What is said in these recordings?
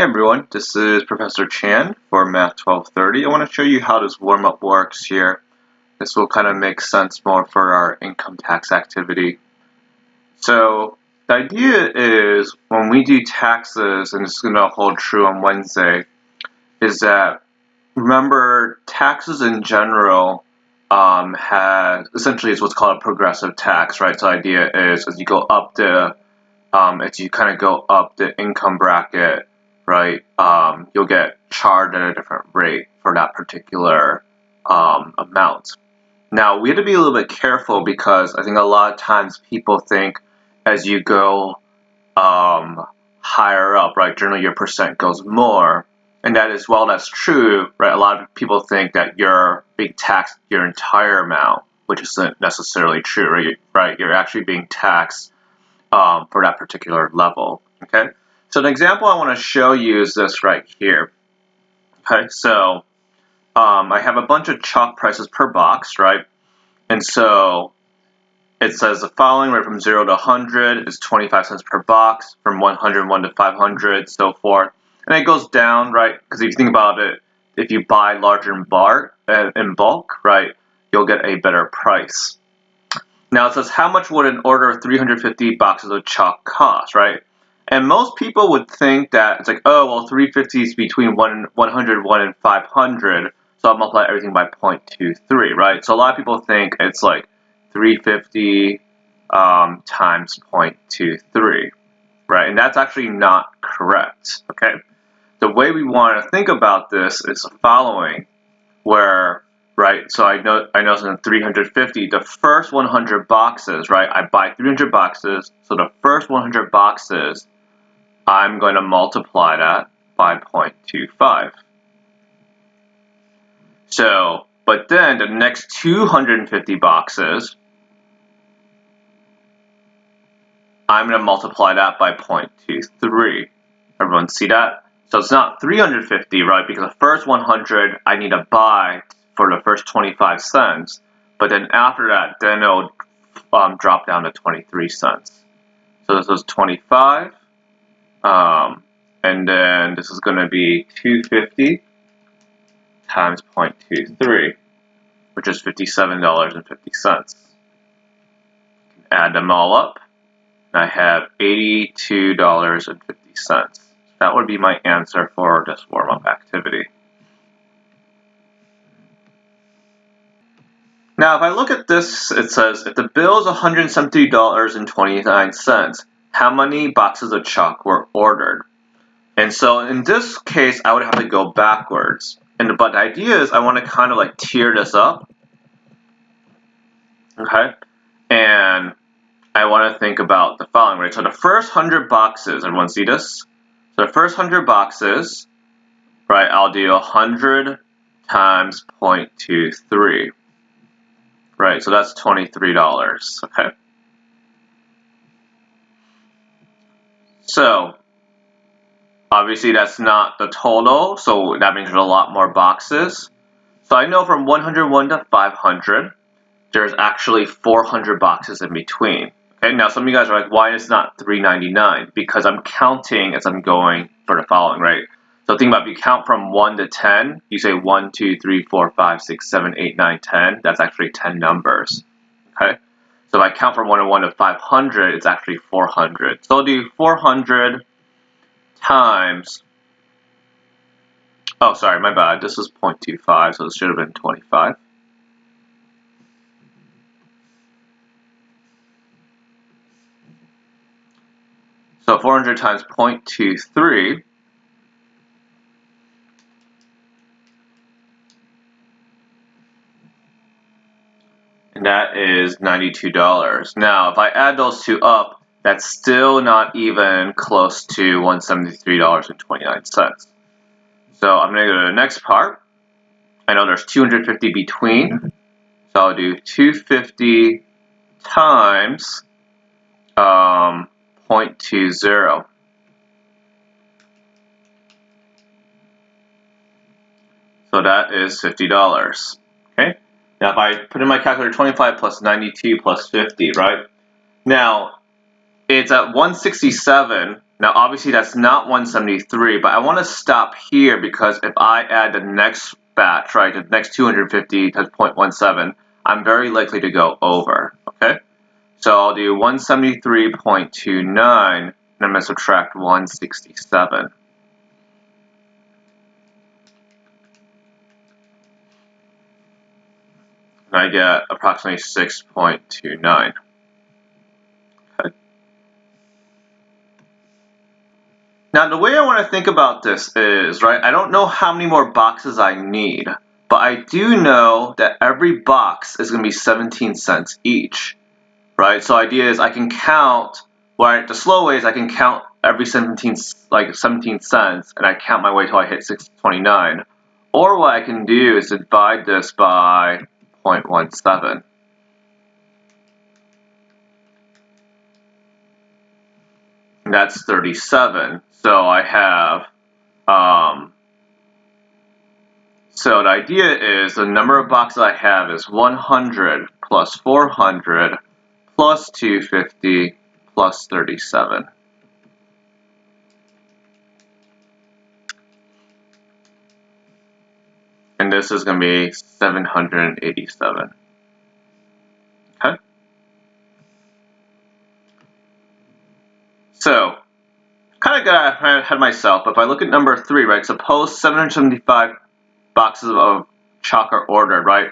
Hey everyone, this is Professor Chan for Math 1230. I want to show you how this warm-up works here. This will kind of make sense more for our income tax activity. So the idea is when we do taxes, and this is going to hold true on Wednesday, is that remember taxes in general has essentially is what's called a progressive tax, right? So the idea is as you go up the as you kind of go up the income bracket, right, you'll get charged at a different rate for that particular amount. Now, we have to be a little bit careful because I think a lot of times people think as you go higher up, right, generally your percent goes more. And that is, while that's true, right, a lot of people think that you're being taxed your entire amount, which isn't necessarily true, right? You're actually being taxed for that particular level, okay? So the example I want to show you is this right here, okay? So I have a bunch of chalk prices per box, right? And so it says the following, right, from 0 to 100 is 25 cents per box, from 101 to 500, so forth. And it goes down, right? Because if you think about it, if you buy larger in bulk, right, you'll get a better price. Now it says, how much would an order of 350 boxes of chalk cost, right? And most people would think that it's like, oh, well, 350 is between 101 and 500, so I'll multiply everything by 0.23, right? So a lot of people think it's like 350 times 0.23, right? And that's actually not correct, okay? The way we want to think about this is the following, where, right, so I know in 350, the first 100 boxes, right, I buy 300 boxes, so the first 100 boxes, I'm going to multiply that by 0.25. So, but then the next 250 boxes, I'm going to multiply that by 0.23. Everyone see that? So it's not 350, right? Because the first 100 I need to buy for the first 25 cents. But then after that, then it'll drop down to 23 cents. So this is 25. And then this is going to be 250 times 0.23, which is $57.50. Add them all up, and I have $82.50. That would be my answer for this warm-up activity. Now, if I look at this, it says, if the bill is $170.29, how many boxes of chalk were ordered? And so in this case, I would have to go backwards. But the idea is I want to kind of like tier this up, okay? And I want to think about the following, right? So the first 100 boxes, everyone see this? So the first 100 boxes, right, I'll do 100 times 0.23, right? So that's $23, okay? So obviously that's not the total, so that means there's a lot more boxes. So I know from 101 to 500, there's actually 400 boxes in between. Okay, now some of you guys are like, why is it not 399? Because I'm counting as I'm going for the following, right? So think about, if you count from 1 to 10, you say 1, 2, 3, 4, 5, 6, 7, 8, 9, 10. That's actually 10 numbers, okay? So if I count from 101 to 500, it's actually 400. So I'll do 400 times, oh, sorry, my bad. This is 0.25, so this should have been 25. So 400 times 0.23, and that is $92. Now, if I add those two up, that's still not even close to $173.29. So I'm going to go to the next part. I know there's 250 between, so I'll do 250 times 0.20. So that is $50. Okay. Now if I put in my calculator, 25 plus 92 plus 50, right? Now it's at 167 Now obviously that's not 173, but I want to stop here because if I add the next batch, right, the next 250 to 0.17, I'm very likely to go over, okay? So I'll do 173.29, and I'm going to subtract 167. And I get approximately 6.29. Okay. Now the way I want to think about this is, right, I don't know how many more boxes I need, but I do know that every box is going to be 17 cents each. Right, so idea is I can count, right, the slow way is I can count every 17 cents, and I count my way till I hit 629. Or what I can do is divide this by 0.17. And that's 37. So I have, so the idea is the number of boxes I have is 100 plus 400 plus 250 plus 37. And this is going to be 787. Okay? So, kind of got ahead of myself, but if I look at number 3, right, suppose 775 boxes of chalk are ordered, right?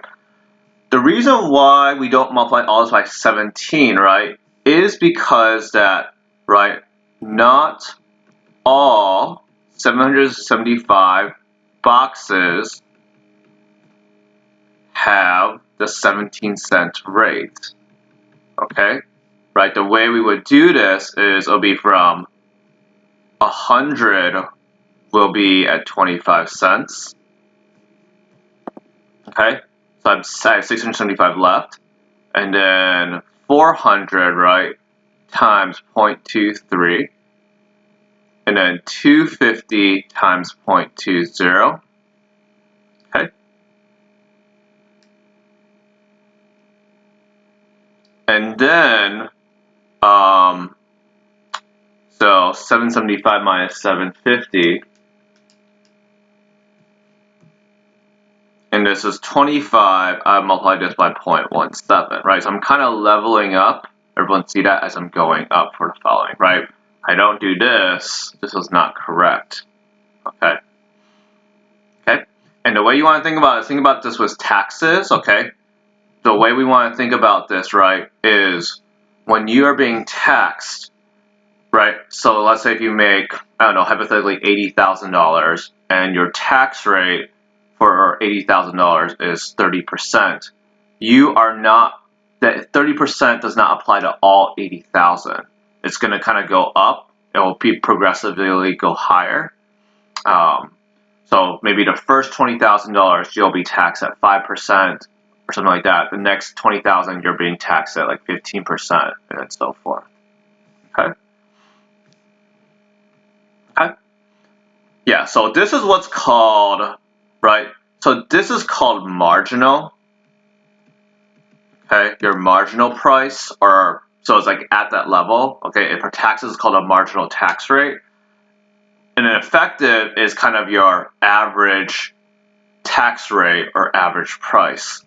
The reason why we don't multiply all this by 17, right, is because that, right, not all 775 boxes have the 17-cent rate, okay? Right, the way we would do this is it'll be from 100 will be at 25 cents, okay? So I have 675 left, and then 400, right, times 0.23, and then 250 times 0.20, okay? And then, so 775 minus 750, and this is 25, I multiplied this by 0.17, right? So I'm kind of leveling up. Everyone see that as I'm going up for the following, right? I don't do this, this is not correct, okay? Okay, and the way you want to think about this with taxes, okay? The way we want to think about this, right, is when you are being taxed, right? So let's say if you make, I don't know, hypothetically $80,000, and your tax rate for $80,000 is 30%. You are not, that 30% does not apply to all 80,000. It's going to kind of go up. It will be progressively go higher. So maybe the first $20,000 you'll be taxed at 5% or something like that. The next $20,000 you're being taxed at like 15% and so forth. Okay. Okay. Yeah. So this is what's called, right? So this is called marginal. Okay, your marginal price, or so it's like at that level. Okay, and for taxes, it's called a marginal tax rate. And an effective is kind of your average tax rate or average price.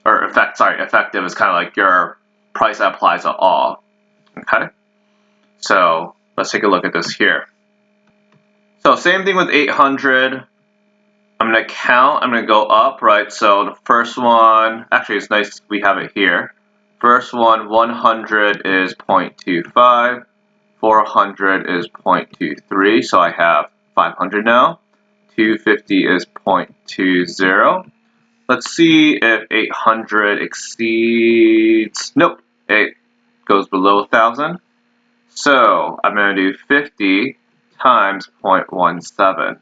Or effective is kind of like your price that applies to all. Okay, so let's take a look at this here. So same thing with 800. I'm going to count, I'm going to go up, right? So the first one, actually it's nice we have it here. First one, 100 is 0.25, 400 is 0.23, so I have 500 now. 250 is 0.20. Let's see if 800 exceeds, nope, it goes below 1,000. So I'm going to do 50 times 0.17.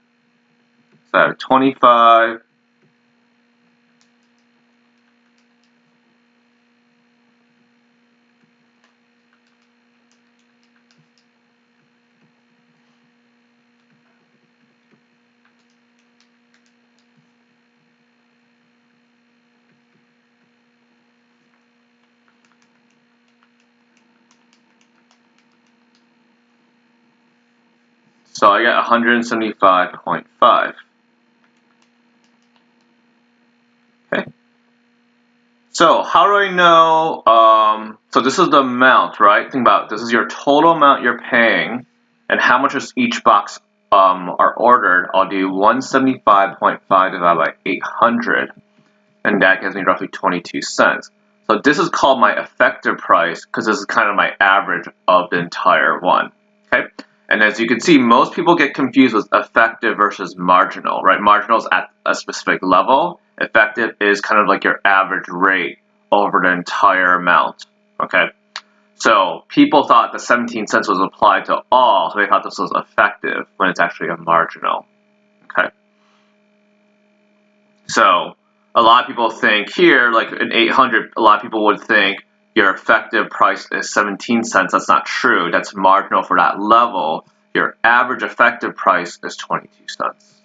So 25 So I get 175.5. Okay. So how do I know, so this is the amount, right? Think about it. This is your total amount you're paying, and how much is each box are ordered. I'll do 175.5 divided by 800, and that gives me roughly 22 cents. So this is called my effective price because this is kind of my average of the entire one, okay? And as you can see, most people get confused with effective versus marginal, right? Marginal is at a specific level. Effective is kind of like your average rate over the entire amount, okay? So people thought the 17 cents was applied to all, so they thought this was effective when it's actually a marginal, okay? So a lot of people think here, like in 800, a lot of people would think your effective price is 17 cents. That's not true. That's marginal for that level. Your average effective price is 22 cents.